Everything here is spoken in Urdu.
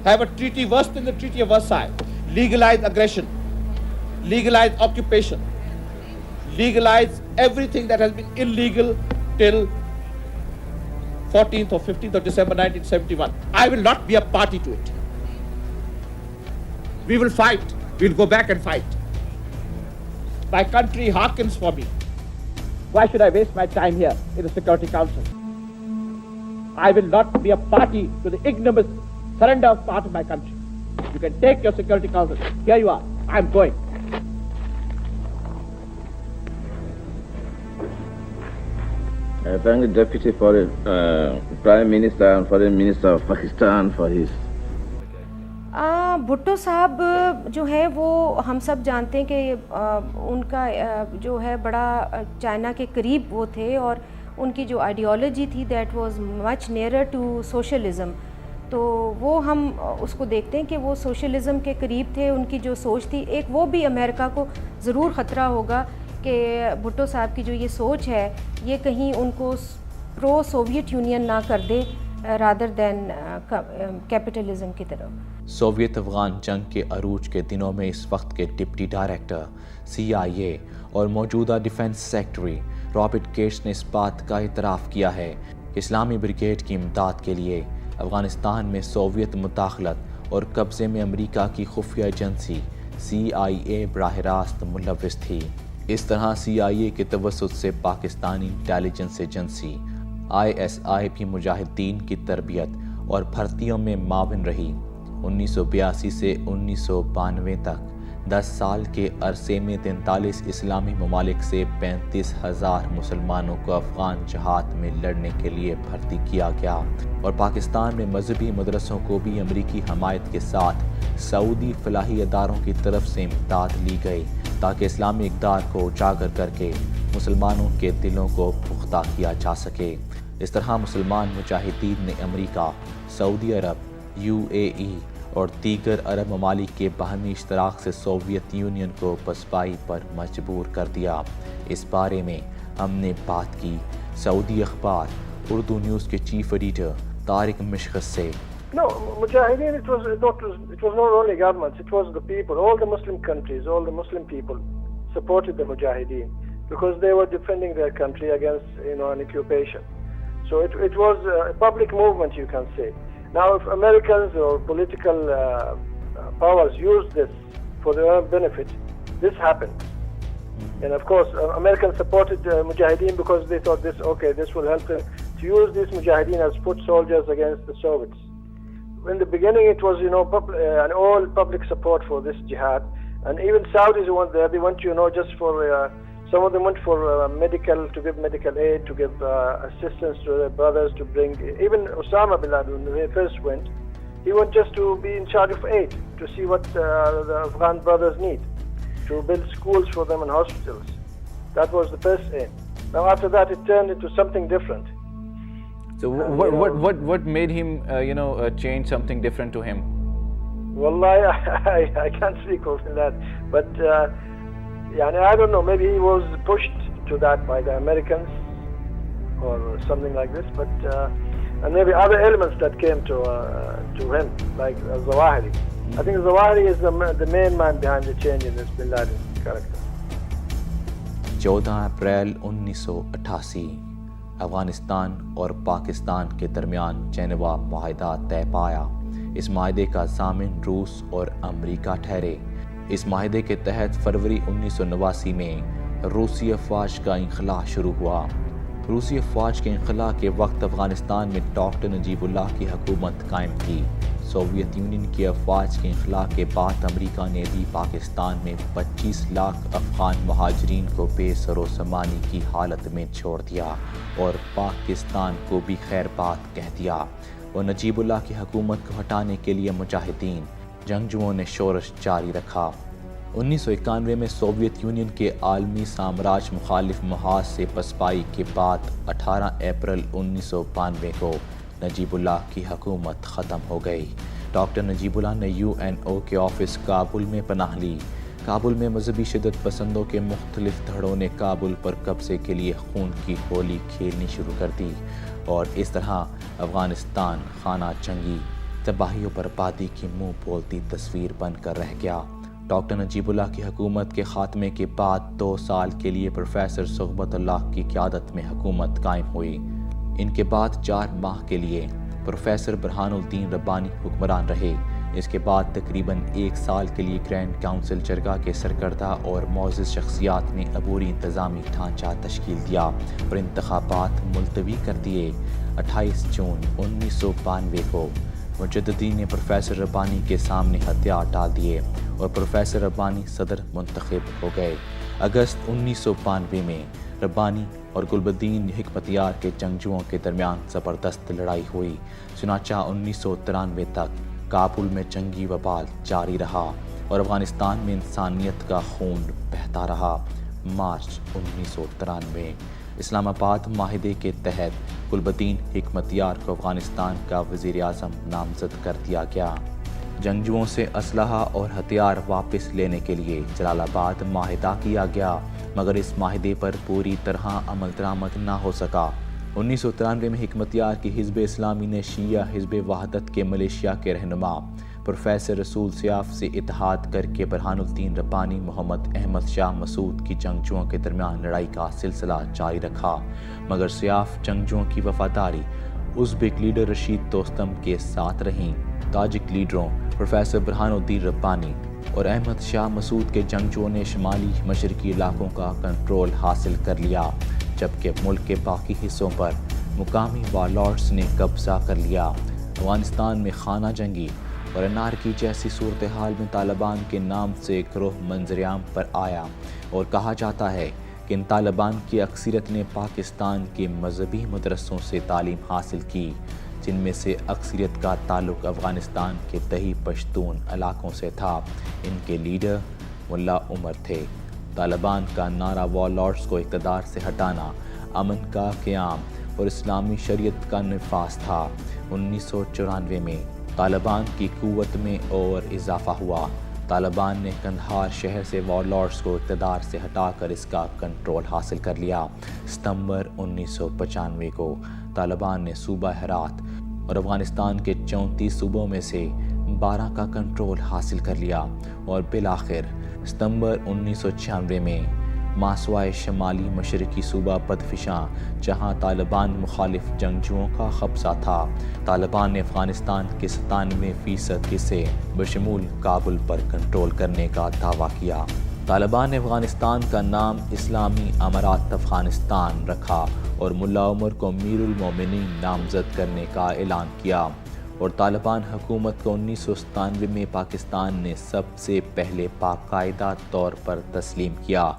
have a treaty worse than the Treaty of Versailles, legalize aggression, legalize occupation, legalize everything that has been illegal till 14th or 15th of December 1971. I will not be a party to it. We will fight. We'll go back and fight. My country hearkens for me. Why should I waste my time here in the Security Council? I will not be a party to the ignominious surrender of part of my country. You can take your Security Council. Here you are. I'm going. I thank the Deputy Foreign Prime Minister and Foreign Minister of Pakistan for his. Bhutto صاحب جو ہیں وہ ہم سب جانتے ہیں کہ ان کا جو ہے بڑا چائنا کے قریب وہ تھے اور ان کی جو آئیڈیالوجی تھی that was much nearer to socialism. تو وہ ہم اس کو دیکھتے ہیں کہ وہ سوشلزم کے قریب تھے. ان کی جو سوچ تھی ایک وہ بھی امریکہ کو ضرور خطرہ ہوگا کہ بھٹو صاحب کی جو یہ سوچ ہے یہ کہیں ان کو پرو سوویت یونین نہ کر دے رادر دین کیپٹلزم کی طرف. سوویت افغان جنگ کے عروج کے دنوں میں اس وقت کے ڈپٹی ڈائریکٹر CIA اور موجودہ ڈیفنس سیکرٹری رابرٹ گیٹس نے اس بات کا اعتراف کیا ہے کہ اسلامی بریگیڈ کی امداد کے لیے افغانستان میں سوویت مداخلت اور قبضے میں امریکہ کی خفیہ ایجنسی CIA براہ راست ملوث تھی. اس طرح CIA کے توسط سے پاکستانی انٹیلیجنس ایجنسی ISI بھی مجاہدین کی تربیت اور بھرتیوں میں معاون رہی. 1982 سے 1992 تک 10 سال کے عرصے میں 43 اسلامی ممالک سے 35,000 مسلمانوں کو افغان جہاد میں لڑنے کے لیے بھرتی کیا گیا اور پاکستان میں مذہبی مدرسوں کو بھی امریکی حمایت کے ساتھ سعودی فلاحی اداروں کی طرف سے امداد لی گئی تاکہ اسلامی اقدار کو اجاگر کر کے مسلمانوں کے دلوں کو پختہ کیا جا سکے. اس طرح مسلمان مجاہدین نے امریکہ، سعودی عرب، UAE اور دیگر عرب ممالک کے باہمی اشتراک سے سوویت یونین کو پسپائی پر مجبور کر دیا. اس بارے میں ہم نے بات کی سعودی اخبار اردو نیوز کے چیف ایڈیٹر طارق مشکس سے. No, Mujahideen, it was not only governments, it was the people. All the Muslim countries, all the Muslim people supported the Mujahideen because they were defending their country against, an occupation. So it was a public movement, you can say. Now, if Americans or political powers use this for their own benefit, this happened. And of course, Americans supported Mujahideen because they thought this will help them to use these Mujahideen as foot soldiers against the Soviets. In the beginning, it was, an all public support for this jihad. And even Saudis went there. They went, just for, some of them went for to give medical aid, to give assistance to their brothers, to bring, even Osama bin Laden, when he first went, he went just to be in charge of aid, to see what the Afghan brothers need, to build schools for them and hospitals. That was the first aim. Now after that, it turned into something different. So what made him change something different to him? Well, I can't speak of that, but I don't know, maybe he was pushed to that by the Americans or something like this, but and maybe other elements that came to him, like Zawahiri. I think Zawahiri is the main man behind the change in this bin Laden character. 14 April 1988 Afghanistan اور پاکستان کے درمیان جنیوا معاہدہ طے پایا. اس معاہدے کا ضامن روس اور امریکہ ٹھہرے. اس معاہدے کے تحت فروری 1989 میں روسی افواج کا انخلاء شروع ہوا. روسی افواج کے انخلاء کے وقت افغانستان میں ڈاکٹر نجیب اللہ کی حکومت قائم تھی. سوویت یونین کی افواج کے انخلاء کے بعد امریکہ نے بھی پاکستان میں 25 لاکھ افغان مہاجرین کو بے سر و سامانی کی حالت میں چھوڑ دیا اور پاکستان کو بھی خیر بات کہہ دیا. اور نجیب اللہ کی حکومت کو ہٹانے کے لیے مجاہدین جنگجوؤں نے شورش جاری رکھا. 1991 میں سوویت یونین کے عالمی سامراج مخالف محاذ سے پسپائی کے بعد 18 اپریل 1992 کو نجیب اللہ کی حکومت ختم ہو گئی. ڈاکٹر نجیب اللہ نے UNO کے آفس کابل میں پناہ لی. کابل میں مذہبی شدت پسندوں کے مختلف دھڑوں نے کابل پر قبضے کے لیے خون کی ہولی کھیلنی شروع کر دی اور اس طرح افغانستان خانہ جنگی تباہی و بربادی کی منہ بولتی تصویر بن کر رہ گیا۔ ڈاکٹر نجیب اللہ کی حکومت کے خاتمے کے بعد 2 سال کے لیے پروفیسر صحبت اللہ کی قیادت میں حکومت قائم ہوئی۔ ان کے بعد 4 ماہ کے لیے پروفیسر برہان الدین ربانی حکمران رہے۔ اس کے بعد تقریباً 1 سال کے لیے گرینڈ کونسل جرگہ کے سرکردہ اور معزز شخصیات نے عبوری انتظامی ڈھانچہ تشکیل دیا اور انتخابات ملتوی کر دیے۔ 28 جون 1992 کو مجددین نے پروفیسر ربانی کے سامنے ہتھیار ڈال دیے اور پروفیسر ربانی صدر منتخب ہو گئے۔ اگست 1992 میں ربانی اور گلبدین حکمتیار کے جنگجوؤں کے درمیان زبردست لڑائی ہوئی۔ چنانچہ 1993 تک کابل میں جنگی وبال جاری رہا اور افغانستان میں انسانیت کا خون بہتا رہا۔ مارچ 1993 اسلام آباد معاہدے کے تحت گلبدین حکمتیار کو افغانستان کا وزیر اعظم نامزد کر دیا گیا۔ جنگجوؤں سے اسلحہ اور ہتھیار واپس لینے کے لیے جلال آباد معاہدہ کیا گیا، مگر اس معاہدے پر پوری طرح عمل درآمد نہ ہو سکا۔ 1993 میں حکمتیار کی حزب اسلامی نے شیعہ حزب وحدت کے ملیشیا کے رہنما پروفیسر رسول سیاف سے اتحاد کر کے برہان الدین ربانی محمد احمد شاہ مسعود کی جنگجوؤں کے درمیان لڑائی کا سلسلہ جاری رکھا، مگر سیاف جنگجوؤں کی وفاداری ازبک لیڈر رشید دوستم کے ساتھ رہیں۔ تاجک لیڈروں پروفیسر برہان الدین ربانی اور احمد شاہ مسعود کے جنگجوؤں نے شمالی مشرقی علاقوں کا کنٹرول حاصل کر لیا، جبکہ ملک کے باقی حصوں پر مقامی وارلارڈز نے قبضہ کر لیا۔ افغانستان میں خانہ جنگی اور انارکی جیسی صورتحال میں طالبان کے نام سے گروہ منظر عام پر آیا اور کہا جاتا ہے کہ ان طالبان کی اکثریت نے پاکستان کے مذہبی مدرسوں سے تعلیم حاصل کی، جن میں سے اکثریت کا تعلق افغانستان کے دہی پشتون علاقوں سے تھا۔ ان کے لیڈر ملا عمر تھے۔ طالبان کا نعرہ وارلارڈز کو اقتدار سے ہٹانا، امن کا قیام اور اسلامی شریعت کا نفاذ تھا۔ 1994 میں طالبان کی قوت میں اور اضافہ ہوا۔ طالبان نے قندھار شہر سے وارلارڈز کو اقتدار سے ہٹا کر اس کا کنٹرول حاصل کر لیا۔ ستمبر 1995 کو طالبان نے صوبہ ہرات اور افغانستان کے 34 صوبوں میں سے 12 کا کنٹرول حاصل کر لیا اور بالآخر ستمبر 1996 میں ماسوائے شمالی مشرقی صوبہ بدخشاں، جہاں طالبان مخالف جنگجوؤں کا قبضہ تھا، طالبان نے افغانستان کے 97% حصے بشمول کابل پر کنٹرول کرنے کا دعویٰ کیا۔ طالبان نے افغانستان کا نام اسلامی امارات افغانستان رکھا اور ملا عمر کو امیر المومنین نامزد کرنے کا اعلان کیا، اور طالبان حکومت کو 1997 میں پاکستان نے سب سے پہلے باقاعدہ طور پر تسلیم کیا۔